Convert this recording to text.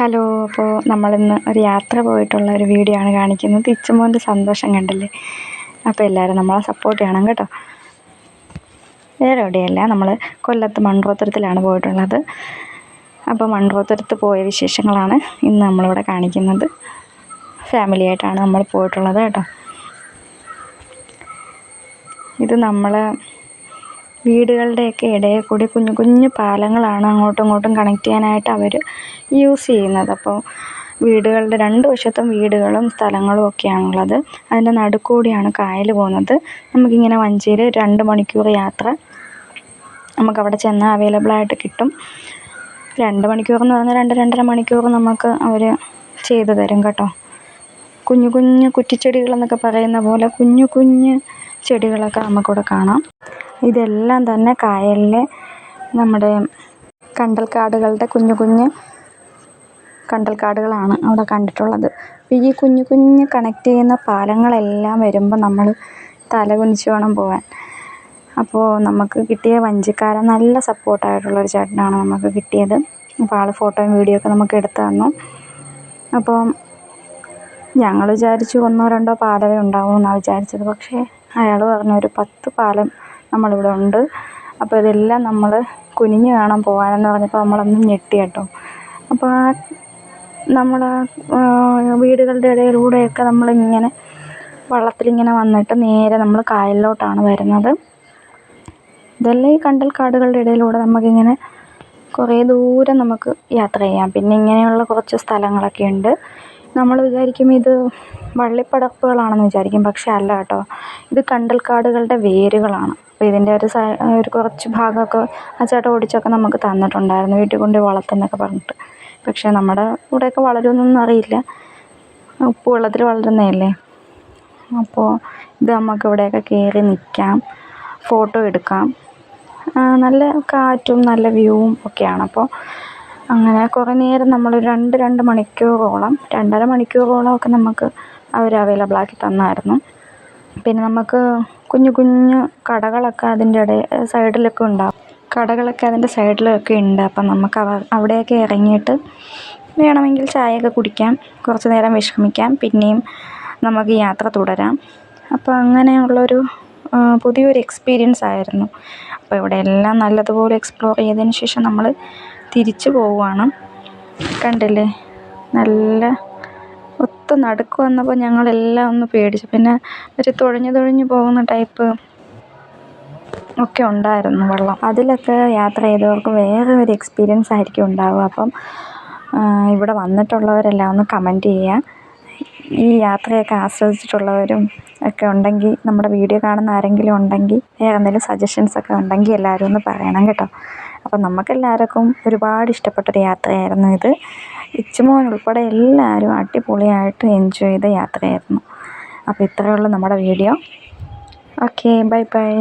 Hello. അപ്പോൾ നമ്മളിന്ന് ഒരു യാത്ര പോയിട്ടുള്ള ഒരു വീഡിയോ ആണ് കാണിക്കുന്നത്. ഇച്ചുമോൻ്റെ സന്തോഷം കണ്ടില്ലേ? അപ്പോൾ എല്ലാവരും നമ്മളെ സപ്പോർട്ട് ചെയ്യണം കേട്ടോ. വേറെ എവിടെയല്ല, നമ്മൾ കൊല്ലത്ത് മൺറോത്തുരത്തിലാണ് പോയിട്ടുള്ളത്. അപ്പോൾ മൺറോത്തുരത്ത് പോയ വിശേഷങ്ങളാണ് ഇന്ന് നമ്മളിവിടെ കാണിക്കുന്നത്. ഫാമിലിയായിട്ടാണ് നമ്മൾ പോയിട്ടുള്ളത് കേട്ടോ. ഇത് നമ്മൾ വീടുകളുടെയൊക്കെ ഇടയിൽ കൂടി കുഞ്ഞു കുഞ്ഞു പാലങ്ങളാണ് അങ്ങോട്ടും ഇങ്ങോട്ടും കണക്ട് ചെയ്യാനായിട്ട് അവർ യൂസ് ചെയ്യുന്നത്. അപ്പോൾ വീടുകളുടെ രണ്ട് വശത്തും വീടുകളും സ്ഥലങ്ങളും ഒക്കെയാണുള്ളത്. അതിൻ്റെ നടുക്കൂടിയാണ് കായൽ പോകുന്നത്. നമുക്കിങ്ങനെ വഞ്ചിയിൽ 2 മണിക്കൂർ യാത്ര നമുക്കവിടെ ചെന്നാൽ അവൈലബിളായിട്ട് കിട്ടും. 2 മണിക്കൂറെന്ന് പറഞ്ഞാൽ 2-2.5 മണിക്കൂർ നമുക്ക് അവർ ചെയ്തു തരും കേട്ടോ. കുഞ്ഞു കുഞ്ഞു കുറ്റിച്ചെടികളെന്നൊക്കെ പറയുന്ന പോലെ കുഞ്ഞു കുഞ്ഞ് ചെടികളൊക്കെ നമുക്കിവിടെ കാണാം. ഇതെല്ലാം തന്നെ കായലിലെ നമ്മുടെ കണ്ടൽക്കാടുകളുടെ കുഞ്ഞു കുഞ്ഞ് കണ്ടൽക്കാടുകളാണ് അവിടെ കണ്ടിട്ടുള്ളത്. അപ്പോൾ ഈ കുഞ്ഞു കുഞ്ഞ് കണക്ട് ചെയ്യുന്ന പാലങ്ങളെല്ലാം വരുമ്പോൾ നമ്മൾ തല കുനിച്ച് വേണം പോകാൻ. അപ്പോൾ നമുക്ക് കിട്ടിയ വഞ്ചിക്കാരൻ നല്ല സപ്പോർട്ടായിട്ടുള്ളൊരു ചേട്ടനാണ് നമുക്ക് കിട്ടിയത്. അപ്പോൾ ആൾ ഫോട്ടോയും വീഡിയോ ഒക്കെ നമുക്ക് എടുത്തു തന്നു. അപ്പോൾ ഞങ്ങൾ വിചാരിച്ചു 1-2 പാലമേ ഉണ്ടാവും എന്നാണ് വിചാരിച്ചത്. പക്ഷേ അയാൾ പറഞ്ഞു ഒരു 10 പാലം നമ്മളിവിടെ ഉണ്ട്. അപ്പോൾ ഇതെല്ലാം നമ്മൾ കുനിഞ്ഞ് വേണം പോകാനെന്ന് പറഞ്ഞപ്പോൾ നമ്മളൊന്ന് ഞെട്ടി കേട്ടോ. അപ്പോൾ നമ്മൾ വീടുകളുടെ ഇടയിലൂടെയൊക്കെ നമ്മളിങ്ങനെ വള്ളത്തിലിങ്ങനെ വന്നിട്ട് നേരെ നമ്മൾ കായലിലോട്ടാണ് വരുന്നത്. ഇതെല്ലാം ഈ കണ്ടൽക്കാടുകളുടെ ഇടയിലൂടെ നമുക്കിങ്ങനെ കുറേ ദൂരം നമുക്ക് യാത്ര ചെയ്യാം. പിന്നെ ഇങ്ങനെയുള്ള കുറച്ച് സ്ഥലങ്ങളൊക്കെ ഉണ്ട്. നമ്മൾ വിചാരിക്കും ഇത് വള്ളിപ്പടർപ്പുകളാണെന്ന് വിചാരിക്കും, പക്ഷേ അല്ല കേട്ടോ. ഇത് കണ്ടൽക്കാടുകളുടെ വേരുകളാണ്. അപ്പോൾ ഇതിൻ്റെ ഒരു കുറച്ച് ഭാഗമൊക്കെ ആ ചേട്ടൻ ഓടിച്ചൊക്കെ നമുക്ക് തന്നിട്ടുണ്ടായിരുന്നു, വീട്ടിൽ കൊണ്ട് വളർത്തുന്നൊക്കെ പറഞ്ഞിട്ട്. പക്ഷേ നമ്മുടെ ഇവിടെയൊക്കെ വളരുമെന്നൊന്നും അറിയില്ല, ഉപ്പ് വെള്ളത്തിൽ വളരുന്നതല്ലേ. അപ്പോൾ ഇത് നമുക്ക് ഇവിടെയൊക്കെ കയറി നിൽക്കാം, ഫോട്ടോ എടുക്കാം. നല്ല കാറ്റും നല്ല വ്യൂവും ഒക്കെയാണ്. അപ്പോൾ അങ്ങനെ കുറേ നേരം നമ്മൾ 2 മണിക്കൂറോളം 2.5 മണിക്കൂറോളം ഒക്കെ നമുക്ക് അവർ അവൈലബിളാക്കി തന്നായിരുന്നു. പിന്നെ നമുക്ക് കുഞ്ഞു കുഞ്ഞു കടകളൊക്കെ അതിൻ്റെ സൈഡിലൊക്കെ ഉണ്ടാവും. കടകളൊക്കെ അതിൻ്റെ സൈഡിലൊക്കെ ഉണ്ട്. അപ്പം നമുക്ക് അവിടെയൊക്കെ ഇറങ്ങിയിട്ട് വേണമെങ്കിൽ ചായയൊക്കെ കുടിക്കാം, കുറച്ച് നേരം വിശ്രമിക്കാം, പിന്നെയും നമുക്ക് യാത്ര തുടരാം. അപ്പോൾ അങ്ങനെയുള്ളൊരു പുതിയൊരു എക്സ്പീരിയൻസ് ആയിരുന്നു. അപ്പോൾ ഇവിടെ എല്ലാം നല്ലതുപോലെ എക്സ്പ്ലോർ ചെയ്തതിന് ശേഷം നമ്മൾ തിരിച്ചു പോവുകയാണ്. കണ്ടില്ലേ, നല്ല നടുക്ക് വന്നപ്പോൾ ഞങ്ങളെല്ലാം ഒന്ന് പേടിച്ചു. പിന്നെ ഒരു തുഴഞ്ഞു പോകുന്ന ടൈപ്പ് ഒക്കെ ഉണ്ടായിരുന്നു വെള്ളം. അതിലൊക്കെ യാത്ര ചെയ്തവർക്ക് വേറെ ഒരു എക്സ്പീരിയൻസ് ആയിരിക്കും ഉണ്ടാവുക. അപ്പം ഇവിടെ വന്നിട്ടുള്ളവരെല്ലാം ഒന്ന് കമൻറ്റ് ചെയ്യുക. ഈ യാത്രയൊക്കെ ആസ്വദിച്ചിട്ടുള്ളവരും ഒക്കെ ഉണ്ടെങ്കിൽ, നമ്മുടെ വീഡിയോ കാണുന്ന ആരെങ്കിലും ഉണ്ടെങ്കിൽ, വേറെ എന്തെങ്കിലും സജഷൻസൊക്കെ ഉണ്ടെങ്കിൽ എല്ലാവരും ഒന്ന് പറയണം കേട്ടോ. അപ്പം നമുക്കെല്ലാവർക്കും ഒരുപാട് ഇഷ്ടപ്പെട്ടൊരു യാത്രയായിരുന്നു ഇത്. ഇച്ചുമോൻ ഉൾപ്പെടെ എല്ലാവരും അടിപൊളിയായിട്ട് എൻജോയ് ചെയ്ത യാത്രയായിരുന്നു. അപ്പോൾ ഇത്രയേ ഉള്ളൂ നമ്മുടെ വീഡിയോ. Okay, bye bye.